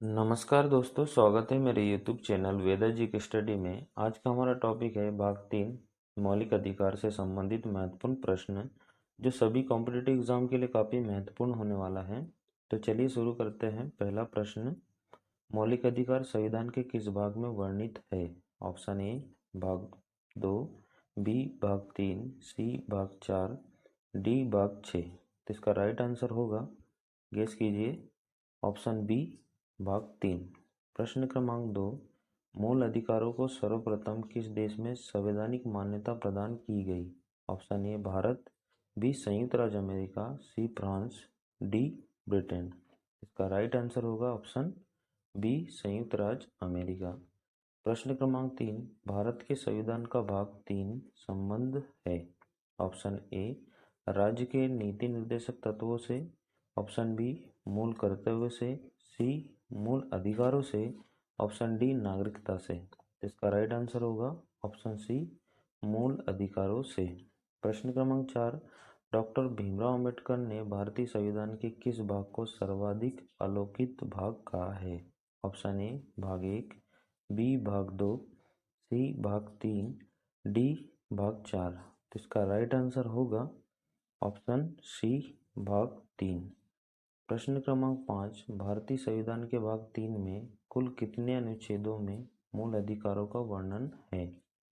नमस्कार दोस्तों, स्वागत है मेरे YouTube चैनल वेदाजी की स्टडी में। आज का हमारा टॉपिक है भाग 3 मौलिक अधिकार से संबंधित महत्वपूर्ण प्रश्न, जो सभी कॉम्पिटिटिव एग्जाम के लिए काफ़ी महत्वपूर्ण होने वाला है। तो चलिए शुरू करते हैं। पहला प्रश्न, मौलिक अधिकार संविधान के किस भाग में वर्णित है? ऑप्शन ए भाग 2, बी भाग 3, सी भाग 4, डी भाग 6। तो इसका राइट आंसर होगा, गेस कीजिए, ऑप्शन बी भाग 3। प्रश्न क्रमांक 2, मूल अधिकारों को सर्वप्रथम किस देश में संवैधानिक मान्यता प्रदान की गई? ऑप्शन ए भारत, बी संयुक्त राज्य America, C France, D Britain. इसका राइट आंसर होगा ऑप्शन बी संयुक्त राज्य अमेरिका। प्रश्न क्रमांक 3, भारत के संविधान का भाग 3 संबंध है? ऑप्शन ए राज्य के नीति निर्देशक तत्वों से, ऑप्शन बी मूल कर्तव्य से, सी मूल अधिकारों से, ऑप्शन डी नागरिकता से। इसका राइट आंसर होगा ऑप्शन सी मूल अधिकारों से। प्रश्न क्रमांक 4, डॉक्टर भीमराव अंबेडकर ने भारतीय संविधान के किस भाग को सर्वाधिक आलोकित भाग कहा है? ऑप्शन ए भाग 1, बी भाग 2, सी भाग 3, डी भाग 4। तो इसका राइट आंसर होगा ऑप्शन सी भाग 3। प्रश्न क्रमांक 5, भारतीय संविधान के भाग 3 में कुल कितने अनुच्छेदों में मूल अधिकारों का वर्णन है?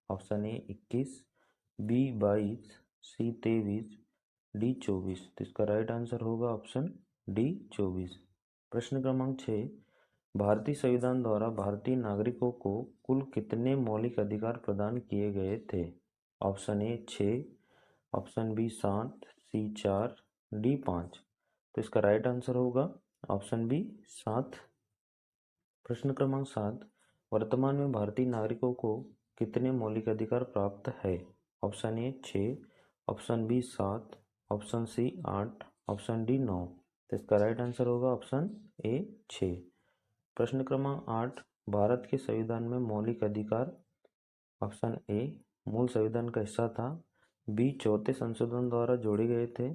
Option A 21, B 22, C 23, D 24। तो इसका राइट आंसर होगा ऑप्शन डी 24। प्रश्न क्रमांक 6, भारतीय संविधान द्वारा भारतीय नागरिकों को कुल कितने मौलिक अधिकार प्रदान किए गए थे? Option A 6, option B 7, C 4, D 5। तो इसका राइट आंसर होगा ऑप्शन बी 7। प्रश्न क्रमांक 7, वर्तमान में भारतीय नागरिकों को कितने मौलिक अधिकार प्राप्त है? Option A 6, option B 7, option C 8, option D 9। तो इसका राइट आंसर होगा ऑप्शन ए 6। प्रश्न क्रमांक 8, भारत के संविधान में मौलिक अधिकार, ऑप्शन ए मूल संविधान का हिस्सा था, बी चौथे संशोधन द्वारा जोड़े गए थे,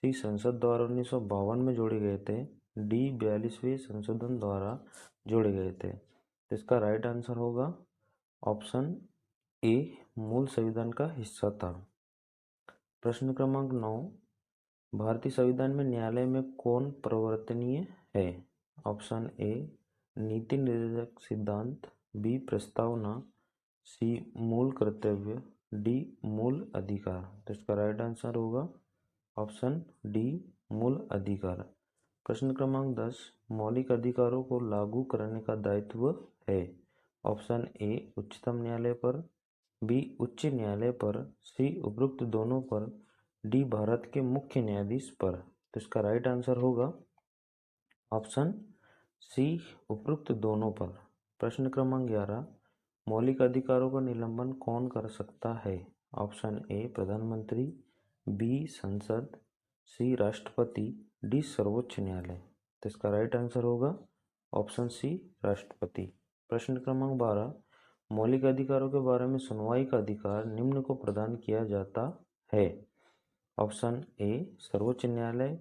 सी संसद द्वारा 1952 में जोड़े गए थे, डी 42वें संशोधन द्वारा जोड़े गए थे। तो इसका राइट आंसर होगा ऑप्शन ए मूल संविधान का हिस्सा था। प्रश्न क्रमांक 9, भारतीय संविधान में न्यायालय में कौन परिवर्तनीय है? ऑप्शन ए नीति निर्देशक सिद्धांत, बी प्रस्तावना, सी मूल कर्तव्य, डी मूल अधिकार। तो इसका राइट आंसर होगा ऑप्शन डी मूल अधिकार। प्रश्न क्रमांक 10, मौलिक अधिकारों को लागू करने का दायित्व है? ऑप्शन ए उच्चतम न्यायालय पर, बी उच्च न्यायालय पर, सी उपरोक्त दोनों पर, डी भारत के मुख्य न्यायाधीश पर। तो इसका राइट आंसर होगा ऑप्शन सी उपरोक्त दोनों पर। प्रश्न क्रमांक 11, मौलिक अधिकारों का निलंबन कौन कर सकता है? ऑप्शन ए प्रधानमंत्री, बी संसद, सी राष्ट्रपति, डी सर्वोच्च न्यायालय। तो इसका राइट आंसर होगा ऑप्शन सी राष्ट्रपति। प्रश्न क्रमांक 12, मौलिक अधिकारों के बारे में सुनवाई का अधिकार निम्न को प्रदान किया जाता है? ऑप्शन ए सर्वोच्च न्यायालय,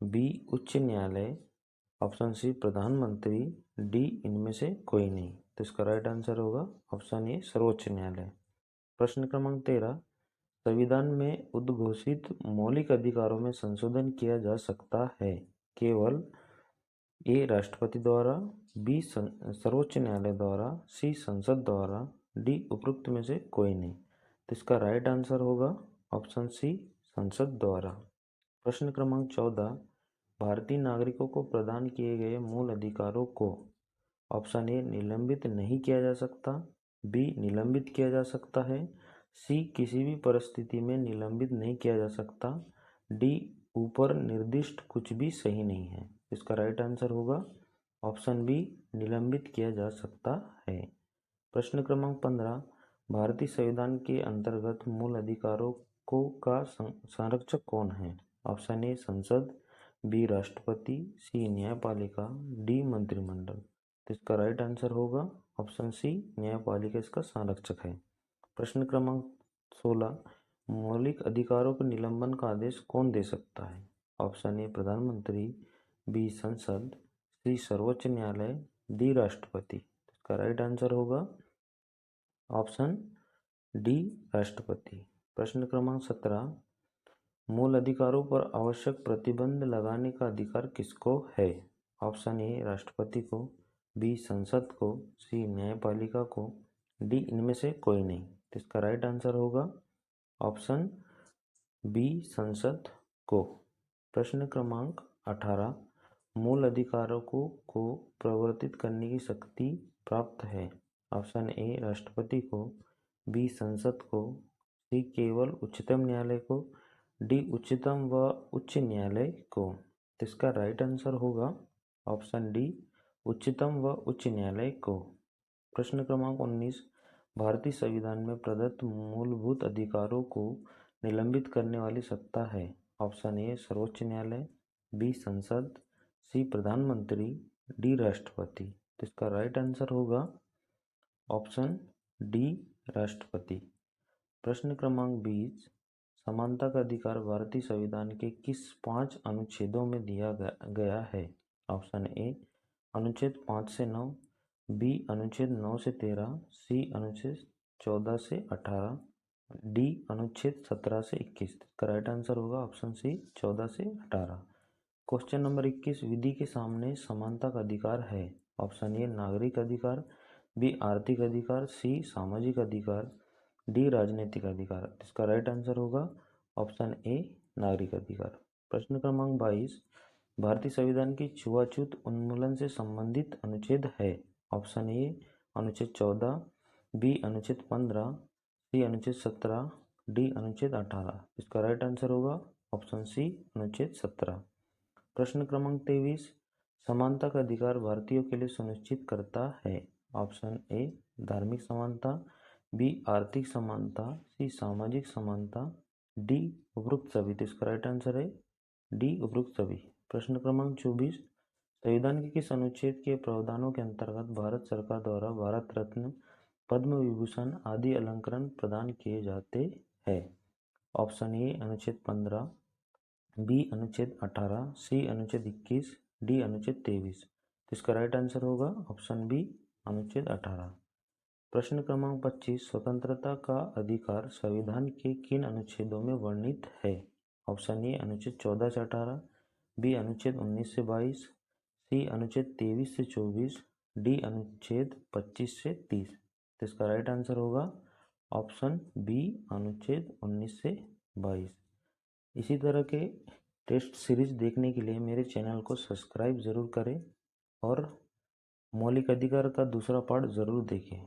बी उच्च न्यायालय, ऑप्शन सी प्रधानमंत्री, डी इनमें से कोई नहीं। तो इसका राइट आंसर होगा ऑप्शन ए सर्वोच्च न्यायालय। प्रश्न क्रमांक 13, संविधान में उद्घोषित मौलिक अधिकारों में संशोधन किया जा सकता है केवल ए राष्ट्रपति द्वारा, बी सर्वोच्च न्यायालय द्वारा, सी संसद द्वारा, डी उपरोक्त में से कोई नहीं। तो इसका राइट आंसर होगा ऑप्शन सी संसद द्वारा। प्रश्न क्रमांक 14, भारतीय नागरिकों को प्रदान किए गए मूल अधिकारों को ऑप्शन ए निलंबित नहीं किया जा सकता, बी निलंबित किया जा सकता है, सी किसी भी परिस्थिति में निलंबित नहीं किया जा सकता, डी ऊपर निर्दिष्ट कुछ भी सही नहीं है। इसका राइट आंसर होगा ऑप्शन बी निलंबित किया जा सकता है। प्रश्न क्रमांक 15, भारतीय संविधान के अंतर्गत मूल अधिकारों को का संरक्षक कौन है? ऑप्शन ए संसद, बी राष्ट्रपति, सी न्यायपालिका, डी मंत्रिमंडल। तो इसका राइट आंसर होगा ऑप्शन सी न्यायपालिका इसका संरक्षक है। प्रश्न क्रमांक 16, मौलिक अधिकारों के निलंबन का आदेश कौन दे सकता है? ऑप्शन ए प्रधानमंत्री, बी संसद, सी सर्वोच्च न्यायालय, डी राष्ट्रपति। इसका राइट आंसर होगा ऑप्शन डी राष्ट्रपति। प्रश्न क्रमांक 17, मूल अधिकारों पर आवश्यक प्रतिबंध लगाने का अधिकार किसको है? ऑप्शन ए राष्ट्रपति को, बी संसद को, सी न्यायपालिका को, डी इनमें से कोई नहीं। तो इसका राइट आंसर होगा ऑप्शन बी संसद को। प्रश्न क्रमांक 18, मूल अधिकारों को प्रवर्तित करने की शक्ति प्राप्त है? ऑप्शन ए राष्ट्रपति को, बी संसद को, सी केवल उच्चतम न्यायालय को, डी उच्चतम व उच्च न्यायालय को। तो इसका राइट आंसर होगा ऑप्शन डी उच्चतम व उच्च न्यायालय को। प्रश्न क्रमांक 19, भारतीय संविधान में प्रदत्त मूलभूत अधिकारों को निलंबित करने वाली सत्ता है? ऑप्शन ए सर्वोच्च न्यायालय, बी संसद, सी प्रधानमंत्री, डी राष्ट्रपति। तो इसका राइट आंसर होगा ऑप्शन डी राष्ट्रपति। प्रश्न क्रमांक 20, समानता का अधिकार भारतीय संविधान के किस 5 अनुच्छेदों में दिया गया है? ऑप्शन ए अनुच्छेद 5 से 9, बी अनुच्छेद 9 से 13, सी अनुच्छेद 14 से 18, डी अनुच्छेद 17 से 21। इसका राइट आंसर होगा ऑप्शन सी 14 से 18। क्वेश्चन नंबर 21, विधि के सामने समानता का अधिकार है? ऑप्शन ए नागरिक अधिकार, बी आर्थिक अधिकार, सी सामाजिक अधिकार, डी राजनीतिक अधिकार। इसका राइट आंसर होगा ऑप्शन ए नागरिक अधिकार। प्रश्न क्रमांक 22, भारतीय संविधान की छुआछूत उन्मूलन से संबंधित अनुच्छेद है? ऑप्शन ए अनुच्छेद 14, बी अनुच्छेद 15, सी अनुच्छेद 17, डी अनुच्छेद 18। इसका राइट आंसर होगा ऑप्शन सी अनुच्छेद 17। प्रश्न क्रमांक 23, समानता का अधिकार भारतीयों के लिए सुनिश्चित करता है? ऑप्शन ए धार्मिक समानता, बी आर्थिक समानता, सी सामाजिक समानता, डी उपरोक्त सभी। तो इसका राइट आंसर है डी उपरोक्त सभी। प्रश्न क्रमांक 24, संविधान के किस अनुच्छेद के प्रावधानों के अंतर्गत भारत सरकार द्वारा भारत रत्न, पद्म विभूषण आदि अलंकरण प्रदान किए जाते हैं? ऑप्शन ए अनुच्छेद 15, बी अनुच्छेद 18, सी अनुच्छेद 21, डी अनुच्छेद 23। तो इसका राइट आंसर होगा ऑप्शन बी अनुच्छेद 18। प्रश्न क्रमांक 25, स्वतंत्रता का अधिकार संविधान के किन अनुच्छेदों में वर्णित है? ऑप्शन ए अनुच्छेद 14 से 18, बी अनुच्छेद 19 से 22, सी अनुच्छेद 23 से 24, डी अनुच्छेद 25 से 30। तो इसका राइट आंसर होगा ऑप्शन बी अनुच्छेद 19 से 22। इसी तरह के टेस्ट सीरीज देखने के लिए मेरे चैनल को सब्सक्राइब ज़रूर करें और मौलिक अधिकार का दूसरा पार्ट ज़रूर देखें।